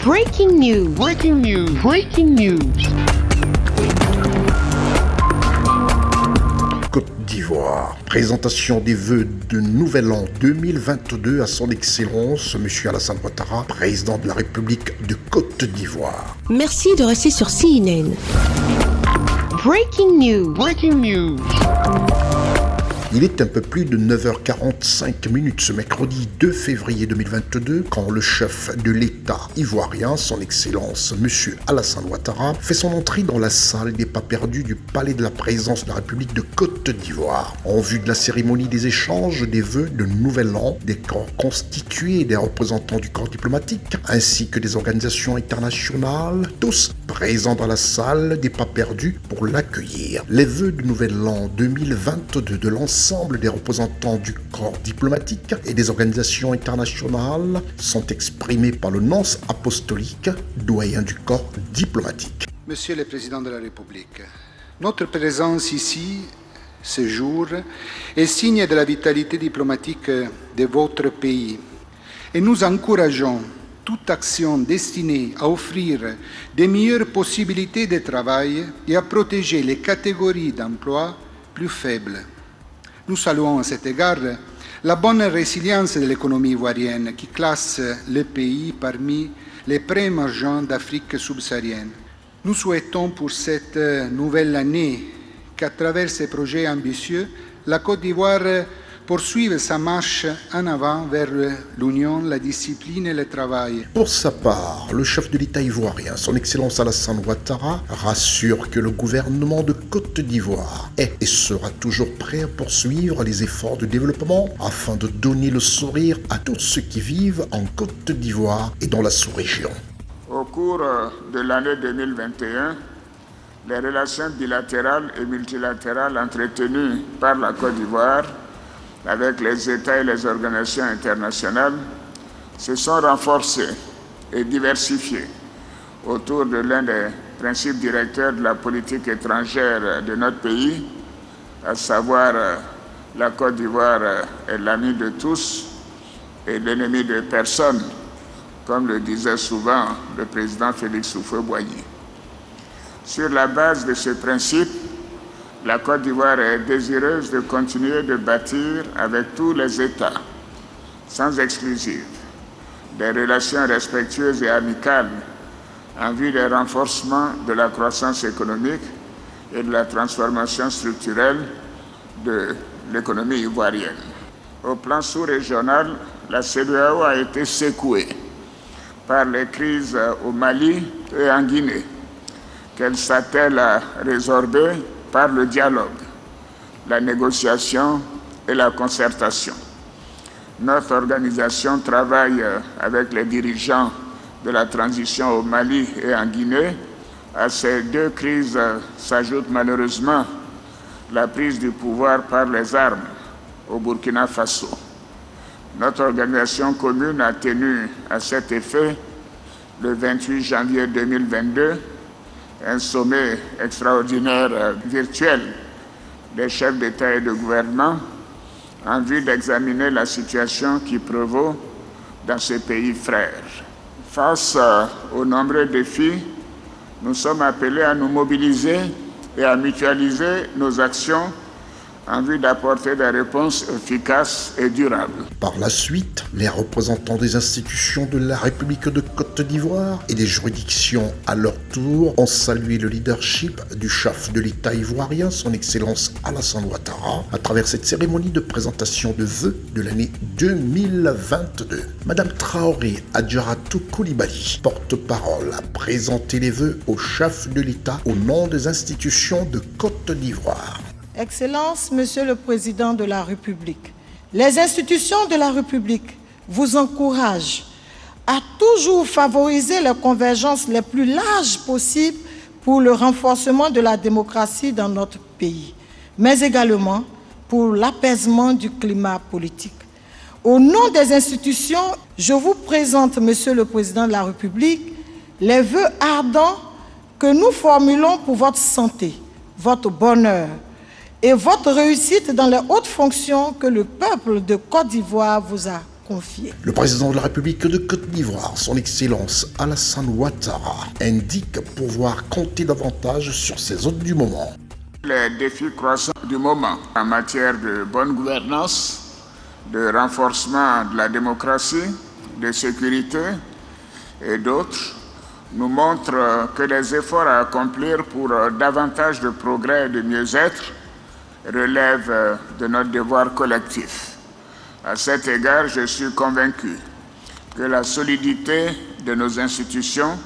Breaking news. Breaking news. Breaking news. Côte d'Ivoire. Présentation des vœux de Nouvel An 2022 à son Excellence, M. Alassane Ouattara, président de la République de Côte d'Ivoire. Merci de rester sur CNN. Breaking news. Breaking news. Il est un peu plus de 9h45 ce mercredi 2 février 2022 quand le chef de l'État ivoirien, son Excellence M. Alassane Ouattara, fait son entrée dans la salle des pas perdus du Palais de la Présidence de la République de Côte d'Ivoire. En vue de la cérémonie des échanges des vœux de Nouvel An, des corps constitués des représentants du corps diplomatique ainsi que des organisations internationales, tous présents dans la salle des pas perdus pour l'accueillir. Les vœux de Nouvel An 2022 de l'ensemble des représentants du corps diplomatique et des organisations internationales sont exprimés par le nonce apostolique, doyen du corps diplomatique. Monsieur le Président de la République, notre présence ici, ce jour, est signe de la vitalité diplomatique de votre pays et nous encourageons toute action destinée à offrir de meilleures possibilités de travail et à protéger les catégories d'emploi plus faibles. Nous saluons à cet égard la bonne résilience de l'économie ivoirienne qui classe le pays parmi les pré-émergents d'Afrique subsaharienne. Nous souhaitons pour cette nouvelle année qu'à travers ces projets ambitieux, la Côte d'Ivoire poursuive sa marche en avant vers l'union, la discipline et le travail. Pour sa part, le chef de l'État ivoirien, son Excellence Alassane Ouattara, rassure que le gouvernement de Côte d'Ivoire est et sera toujours prêt à poursuivre les efforts de développement afin de donner le sourire à tous ceux qui vivent en Côte d'Ivoire et dans la sous-région. Au cours de l'année 2021, les relations bilatérales et multilatérales entretenues par la Côte d'Ivoire avec les États et les organisations internationales se sont renforcées et diversifiées autour de l'un des principes directeurs de la politique étrangère de notre pays, à savoir la Côte d'Ivoire est l'ami de tous et l'ennemi de personne, comme le disait souvent le président Félix Houphouët-Boigny. Sur la base de ce principe, la Côte d'Ivoire est désireuse de continuer de bâtir avec tous les États, sans exclusive, des relations respectueuses et amicales en vue du renforcement de la croissance économique et de la transformation structurelle de l'économie ivoirienne. Au plan sous-régional, la CEDEAO a été secouée par les crises au Mali et en Guinée, qu'elle s'attelle à résorber par le dialogue, la négociation et la concertation. Notre organisation travaille avec les dirigeants de la transition au Mali et en Guinée. À ces deux crises s'ajoute malheureusement la prise du pouvoir par les armes au Burkina Faso. Notre organisation commune a tenu à cet effet, le 28 janvier 2022, un sommet extraordinaire virtuel des chefs d'État et de gouvernement en vue d'examiner la situation qui prévaut dans ces pays frères. Face aux nombreux défis, nous sommes appelés à nous mobiliser et à mutualiser nos actions en vue d'apporter des réponses efficaces et durables. Par la suite, les représentants des institutions de la République de Côte d'Ivoire et des juridictions à leur tour ont salué le leadership du chef de l'État ivoirien, son Excellence Alassane Ouattara, à travers cette cérémonie de présentation de vœux de l'année 2022. Madame Traoré Adjaratou Koulibaly, porte-parole, a présenté les vœux au chef de l'État au nom des institutions de Côte d'Ivoire. Excellence, Monsieur le Président de la République, les institutions de la République vous encouragent à toujours favoriser les convergences les plus larges possibles pour le renforcement de la démocratie dans notre pays, mais également pour l'apaisement du climat politique. Au nom des institutions, je vous présente, Monsieur le Président de la République, les vœux ardents que nous formulons pour votre santé, votre bonheur, et votre réussite dans les hautes fonctions que le peuple de Côte d'Ivoire vous a confiée. Le président de la République de Côte d'Ivoire, son Excellence Alassane Ouattara, indique pouvoir compter davantage sur ses hôtes du moment. Les défis croissants du moment en matière de bonne gouvernance, de renforcement de la démocratie, de sécurité et d'autres nous montrent que les efforts à accomplir pour davantage de progrès et de mieux-être relèvent de notre devoir collectif. À cet égard, je suis convaincu que la solidité de nos institutions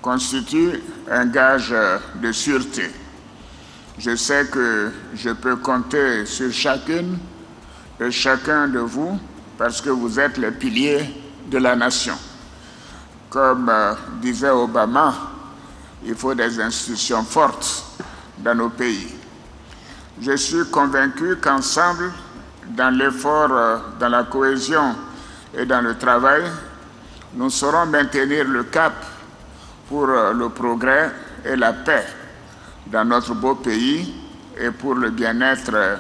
constitue un gage de sûreté. Je sais que je peux compter sur chacune et chacun de vous parce que vous êtes les piliers de la nation. Comme disait Obama, il faut des institutions fortes dans nos pays. Je suis convaincu qu'ensemble, dans l'effort, dans la cohésion et dans le travail, nous saurons maintenir le cap pour le progrès et la paix dans notre beau pays et pour le bien-être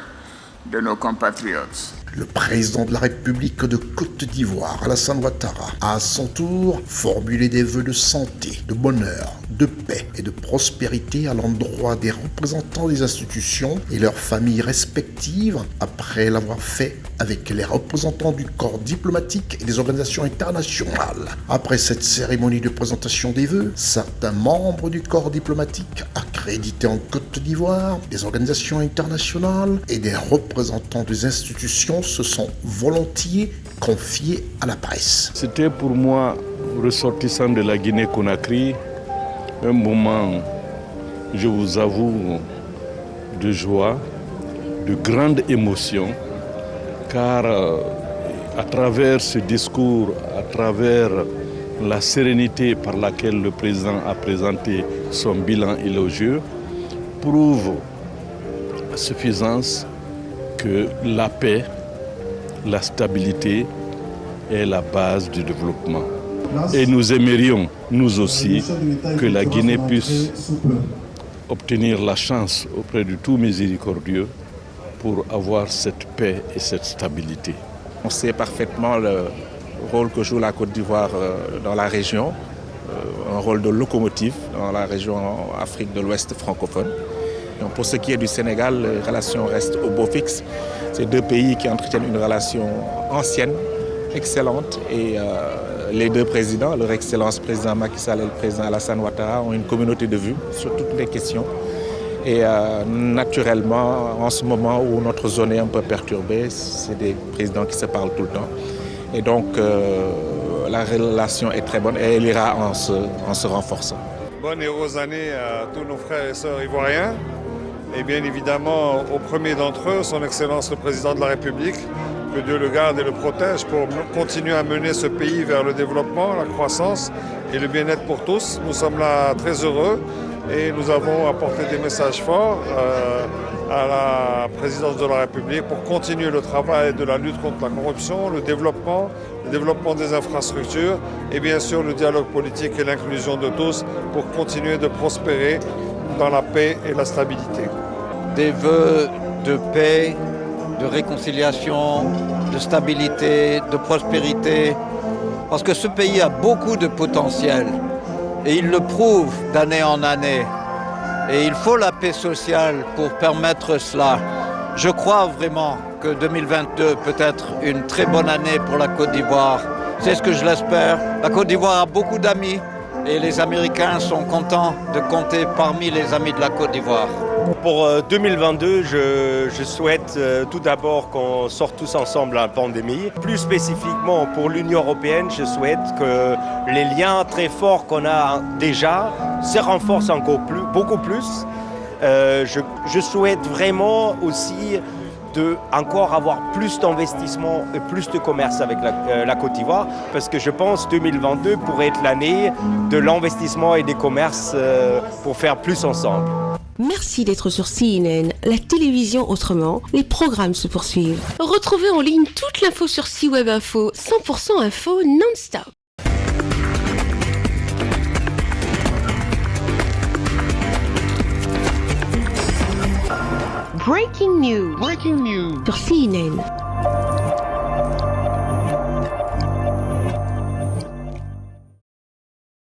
de nos compatriotes. Le président de la République de Côte d'Ivoire, Alassane Ouattara, a à son tour formulé des vœux de santé, de bonheur, de paix et de prospérité à l'endroit des représentants des institutions et leurs familles respectives, après l'avoir fait avec les représentants du corps diplomatique et des organisations internationales. Après cette cérémonie de présentation des vœux, certains membres du corps diplomatique accrédités en Côte d'Ivoire, des organisations internationales et des représentants des institutions se sont volontiers confiés à la presse. C'était pour moi, ressortissant de la Guinée-Conakry, un moment, je vous avoue, de joie, de grande émotion, car à travers ce discours, à travers la sérénité par laquelle le président a présenté son bilan élogieux, prouve à suffisance que la paix, la stabilité est la base du développement. Et nous aimerions, nous aussi, que la Guinée puisse obtenir la chance auprès de tout miséricordieux pour avoir cette paix et cette stabilité. On sait parfaitement le rôle que joue la Côte d'Ivoire dans la région, un rôle de locomotive dans la région Afrique de l'Ouest francophone. Donc pour ce qui est du Sénégal, les relations restent au beau fixe. C'est deux pays qui entretiennent une relation ancienne, excellente, et les deux présidents, leur Excellence président Macky Sall et le président Alassane Ouattara, ont une communauté de vues sur toutes les questions. Et naturellement, en ce moment où notre zone est un peu perturbée, c'est des présidents qui se parlent tout le temps. Et donc la relation est très bonne et elle ira en se renforçant. Bonnes et heureuses années à tous nos frères et sœurs ivoiriens. Et bien évidemment, au premier d'entre eux, son Excellence le Président de la République, que Dieu le garde et le protège pour continuer à mener ce pays vers le développement, la croissance et le bien-être pour tous. Nous sommes là très heureux et nous avons apporté des messages forts à la Présidence de la République pour continuer le travail de la lutte contre la corruption, le développement des infrastructures et bien sûr le dialogue politique et l'inclusion de tous pour continuer de prospérer dans la paix et la stabilité. Des vœux de paix, de réconciliation, de stabilité, de prospérité, parce que ce pays a beaucoup de potentiel et il le prouve d'année en année. Et il faut la paix sociale pour permettre cela. Je crois vraiment que 2022 peut être une très bonne année pour la Côte d'Ivoire. C'est ce que je l'espère. La Côte d'Ivoire a beaucoup d'amis et les Américains sont contents de compter parmi les amis de la Côte d'Ivoire. Pour 2022, je souhaite tout d'abord qu'on sorte tous ensemble de la pandémie. Plus spécifiquement pour l'Union européenne, je souhaite que les liens très forts qu'on a déjà se renforcent encore plus, beaucoup plus. Je souhaite vraiment aussi de encore avoir plus d'investissement et plus de commerce avec la Côte d'Ivoire, parce que je pense que 2022 pourrait être l'année de l'investissement et des commerces pour faire plus ensemble. Merci d'être sur CNN, la télévision autrement. Les programmes se poursuivent. Retrouvez en ligne toute l'info sur C-Web Info, 100% info non-stop. Breaking news. Sur CNN.